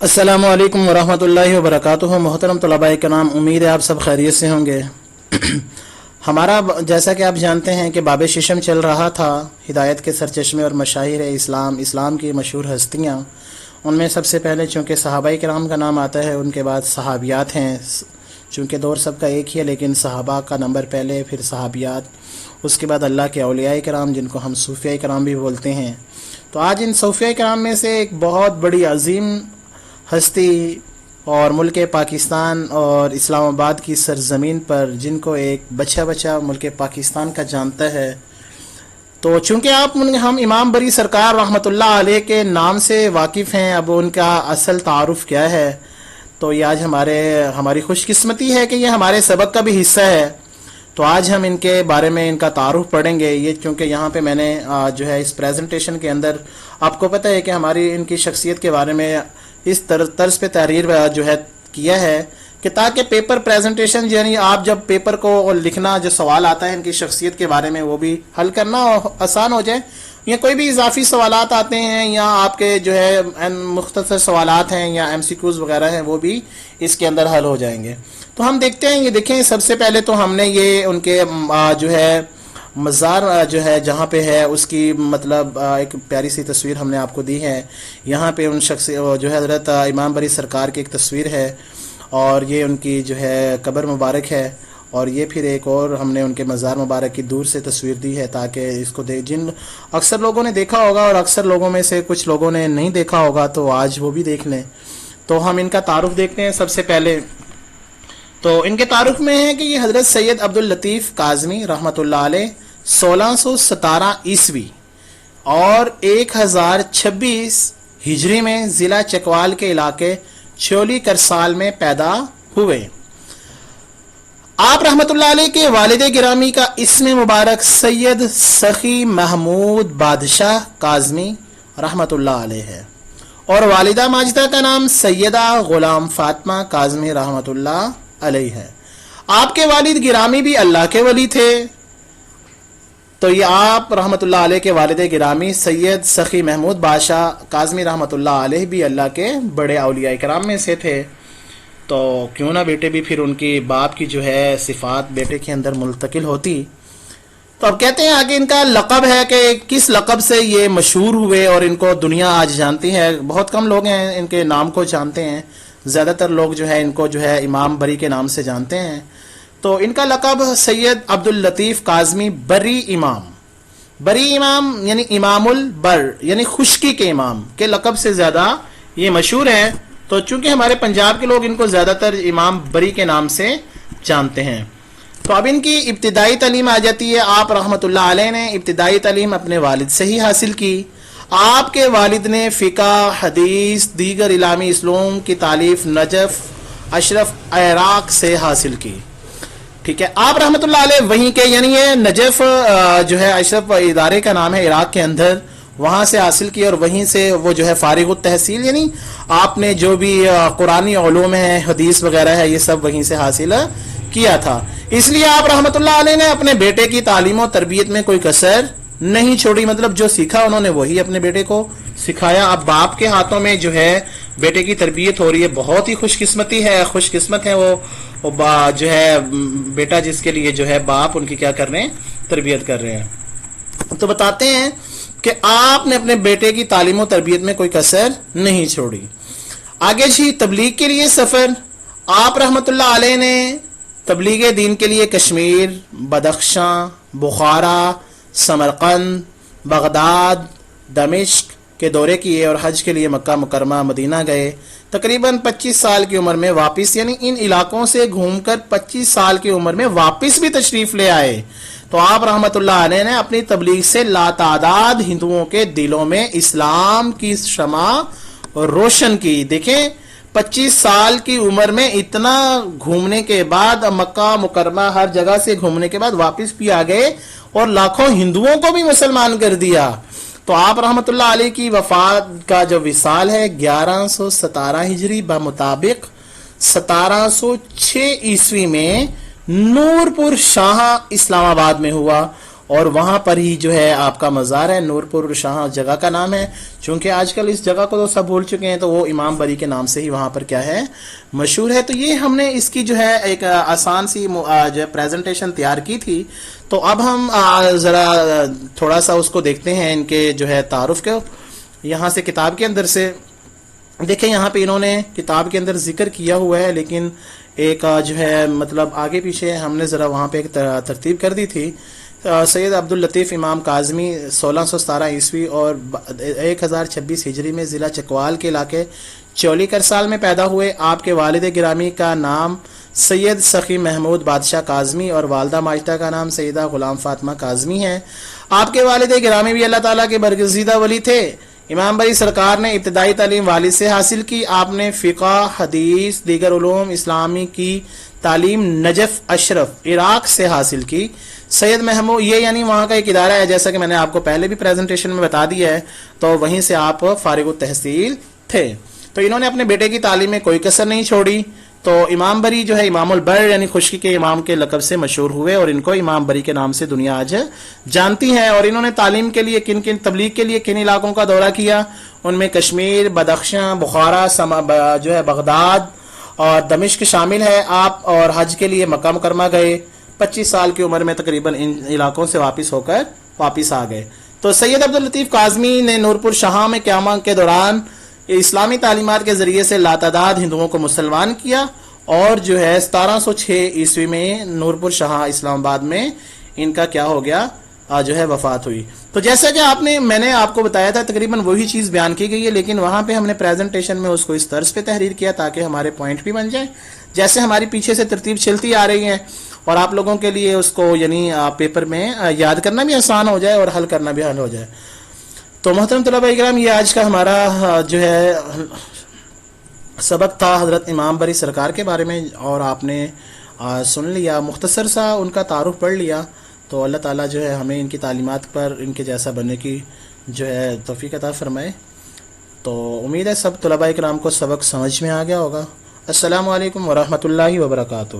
अस्सलामु अलैकुम वरहमतुल्लाहि वबरकातुहू। मोहतरम तलबाए कराम, उम्मीद है आप सब खैरियत से होंगे। हमारा जैसा कि आप जानते हैं कि बाब शिशम चल रहा था, हिदायत के सरचश्मे और मशाहिर इस्लाम की मशहूर हस्तियाँ। उनमें सबसे पहले चूँकि सहाबाए किराम का नाम आता है, उनके बाद सहाबियात हैं। चूँकि दौर सबका एक ही है, लेकिन सहाबा का नंबर पहले, फिर सहाबियात, उसके बाद अल्लाह के औलियाए किराम जिनको हम सूफियाए किराम भी बोलते हैं। तो आज इन सूफियाए किराम में से एक बहुत बड़ी अजीम हस्ती और मुल्क पाकिस्तान और इस्लामाबाद की सरज़मीन पर, जिनको एक बच्चा मुल्क पाकिस्तान का जानता है, तो चूँकि हम इमाम बरी सरकार रहमतुल्लाह अलैह के नाम से वाकिफ़ हैं, अब उनका असल तारुफ़ क्या है, तो ये आज हमारी खुशकिस्मती है कि ये हमारे सबक का भी हिस्सा है। तो आज हम इनके बारे में इनका तारुफ पढ़ेंगे। ये चूँकि यहाँ पे मैंने जो है इस प्रेजेंटेशन के अंदर, आपको पता है कि हमारी इनकी शख्सियत के बारे में इस तर्ज पे तहरीर जो है किया है कि ताकि पेपर प्रेजेंटेशन, यानी आप जब पेपर को लिखना, जो सवाल आता है इनकी शख्सियत के बारे में, वो भी हल करना आसान हो जाए। या कोई भी इजाफी सवालात आते हैं, या आपके जो है मुख्तसर सवालात हैं, या MCQs वगैरह हैं, वो भी इसके अंदर हल हो जाएंगे। तो हम देखते हैं। ये देखें, सबसे पहले तो हमने ये उनके जो है मज़ार जो है जहाँ पे है, उसकी मतलब एक प्यारी सी तस्वीर हमने आपको दी है। यहाँ पे उन शख्स जो है हज़रत इमाम बरी सरकार की एक तस्वीर है, और ये उनकी जो है कब्र मुबारक है। और ये फिर एक और हमने उनके मज़ार मुबारक की दूर से तस्वीर दी है, ताकि इसको जिन अक्सर लोगों ने देखा होगा और अक्सर लोगों में से कुछ लोगों ने नहीं देखा होगा, तो आज वो भी देख लें। तो हम इनका तारुफ देखते हैं। सबसे पहले तो इनके तारुफ में है कि ये हज़रत सैयद अब्दुल लतीफ़ काज़मी रहमतुल्लाह अलैह 1617 ईस्वी और 1026 हिजरी में ज़िला चकवाल के इलाके चोली करसाल में पैदा हुए। आप रहमतुल्लाह अलैह के वालिद गिरामी का इस्म मुबारक सैयद सखी महमूद बादशाह काज़मी रहमतुल्लाह अलैह है, और वालिदा माजिदा का नाम सैयदा गुलाम फातिमा काज़मी रहमतुल्लाह अलैह है। आपके वालिद गिरामी भी अल्लाह के वली थे। तो ये आप रहमतुल्लाह अलैह के वालिद गिरामी सैयद सखी महमूद बादशाह काज़मी रहमतुल्लाह अलैह भी अल्लाह के बड़े औलिया किराम में से थे। तो क्यों ना बेटे भी फिर उनकी बाप की जो है सिफात बेटे के अंदर मुल्तकिल होती। तो अब कहते हैं आगे इनका लक़ब है कि किस लक़ब से ये मशहूर हुए और इनको दुनिया आज जानती है। बहुत कम लोग हैं इनके नाम को जानते हैं, ज़्यादातर लोग जो है इनको जो है इमाम बरी के नाम से जानते हैं। तो इनका लक़ब सैयद अब्दुल लतीफ़ काज़मी बरी इमाम यानी इमामुल बर, यानी खुशकी के इमाम के लक़ब से ज़्यादा ये मशहूर है। तो चूंकि हमारे पंजाब के लोग इनको ज़्यादातर इमाम बरी के नाम से जानते हैं। तो अब इनकी इब्तिदाई तालीम आ जाती है। आप रहमतुल्लाह अलैह ने इब्तिदाई तालीम अपने वालिद से ही हासिल की। आपके वालिद ने फ़िक़ा, हदीस, दीगर इलामी इस्लूम की तालीफ नजफ़, अशरफ, इराक़ से हासिल की। ठीक है, आप रहमतुल्लाह अलैह वहीं के, यानी ये नजफ़ जो है अशरफ इदारे का नाम है, इराक़ के अंदर, वहाँ से हासिल की। और वहीं से वो जो है फ़ारिग़ुत तहसील, यानी आपने जो भी कुरानी उलूम है, हदीस वगैरह है, ये सब वहीं से हासिल किया था। इसलिए आप रहमतुल्लाह अलैह ने अपने बेटे की तालीम और तरबियत में कोई कसर नहीं छोड़ी। मतलब जो सीखा उन्होंने वही अपने बेटे को सिखाया। अब बाप के हाथों में जो है बेटे की तरबियत हो रही है, बहुत ही खुशकिस्मत है वो जो है बेटा जिसके लिए जो है बाप उनकी क्या कर रहे हैं, तरबियत कर रहे हैं। तो बताते हैं कि आपने अपने बेटे की तालीम और तरबियत में कोई कसर नहीं छोड़ी। आगे जी, तबलीग के लिए सफ़र। आप रहमतुल्लाह अलैह ने तबलीग दीन के लिए कश्मीर, बदख्शां, बुखारा, समरकंद, बगदाद, दमिश्क के दौरे किए और हज के लिए मक्का मुकरमा, मदीना गए। तकरीबन 25 साल की उम्र में वापस, यानी इन इलाकों से घूमकर 25 साल की उम्र में वापस भी तशरीफ़ ले आए। तो आप रहमतुल्लाह अलैह ने अपनी तबलीग से लातादाद हिंदुओं के दिलों में इस्लाम की शमा रोशन की। देखें, 25 साल की उम्र में इतना घूमने के बाद, मक्का मुकरमा हर जगह से घूमने के बाद वापस भी आ गए और लाखों हिंदुओं को भी मुसलमान कर दिया। तो आप रहमतुल्लाह अलैह की वफात का जो विसाल है 1117 हिजरी बमुताबिक 1706 ईस्वी में नूरपुर शाह इस्लामाबाद में हुआ। اور وہاں پر ہی جو ہے آپ کا مزار ہے. نورپور شاہ جگہ کا نام ہے. چونکہ آج کل اس جگہ کو تو سب بھول چکے ہیں تو وہ امام بری کے نام سے ہی وہاں پر کیا ہے مشہور ہے. تو یہ ہم نے اس کی جو ہے ایک آسان سی جو ہے پریزنٹیشن تیار کی تھی. تو اب ہم ذرا تھوڑا سا اس کو دیکھتے ہیں ان کے جو ہے تعارف کو. یہاں سے کتاب کے اندر سے دیکھیں, یہاں پہ انہوں نے کتاب کے اندر ذکر کیا ہوا ہے, لیکن ایک جو ہے مطلب آگے پیچھے ہم نے ذرا وہاں پہ ایک ترتیب کر دی تھی. سید عبداللطیف امام کاظمی 1617 عیسوی اور 1026 ہجری میں ضلع چکوال کے علاقے چولی کرسال میں پیدا ہوئے. آپ کے والد گرامی کا نام سید سخی محمود بادشاہ کاظمی اور والدہ ماجدہ کا نام سیدہ غلام فاطمہ کاظمی ہے. آپ کے والد گرامی بھی اللہ تعالیٰ کے برگزیدہ ولی تھے. امام بری سرکار نے ابتدائی تعلیم والد سے حاصل کی. آپ نے فقہ, حدیث, دیگر علوم اسلامی کی تعلیم نجف اشرف عراق سے حاصل کی. سید محمود یہ یعنی وہاں کا ایک ادارہ ہے, جیسا کہ میں نے آپ کو پہلے بھی پریزنٹیشن میں بتا دیا ہے, تو وہیں سے آپ فارغ التحصیل تھے. تو انہوں نے اپنے بیٹے کی تعلیم میں کوئی کسر نہیں چھوڑی. تو امام بری جو ہے امام البر یعنی خشکی کے امام کے لقب سے مشہور ہوئے, اور ان کو امام بری کے نام سے دنیا آج جانتی ہے. اور انہوں نے تعلیم کے لیے تبلیغ کے لیے کن علاقوں کا دورہ کیا؟ ان میں کشمیر, بدخشاں, بخارا, جو ہے بغداد اور دمشق شامل ہے. آپ اور حج کے لیے مکہ مکرمہ گئے. 25 سال کی عمر میں تقریباً ان علاقوں سے واپس آ گئے. تو سید عبداللطیف کاظمی نے نورپور شاہ میں قیامت کے دوران اسلامی تعلیمات کے ذریعے سے لاتعداد ہندوؤں کو مسلمان کیا, اور جو ہے 1706 عیسوی میں نورپور شاہ اسلام آباد میں ان کا کیا ہو گیا جو ہے وفات ہوئی. تو جیسا کہ میں نے آپ کو بتایا تھا تقریباً وہی چیز بیان کی گئی ہے, لیکن وہاں پہ ہم نے پریزنٹیشن میں اس کو اس طرز پہ تحریر کیا تاکہ ہمارے پوائنٹ بھی بن جائیں, جیسے ہماری پیچھے سے ترتیب چلتی آ رہی ہے, اور آپ لوگوں کے لیے اس کو یعنی پیپر میں یاد کرنا بھی آسان ہو جائے اور حل کرنا بھی حل ہو جائے. تو محترم طلباء کرام, یہ آج کا ہمارا جو ہے سبق تھا حضرت امام بری سرکار کے بارے میں, اور آپ نے سن لیا, مختصر سا ان کا تعارف پڑھ لیا. تو اللہ تعالیٰ جو ہے ہمیں ان کی تعلیمات پر ان کے جیسا بننے کی جو ہے توفیق عطا فرمائے. تو امید ہے سب طلباء کرام کو سبق سمجھ میں آ گیا ہوگا. السلام علیکم ورحمۃ اللہ وبرکاتہ.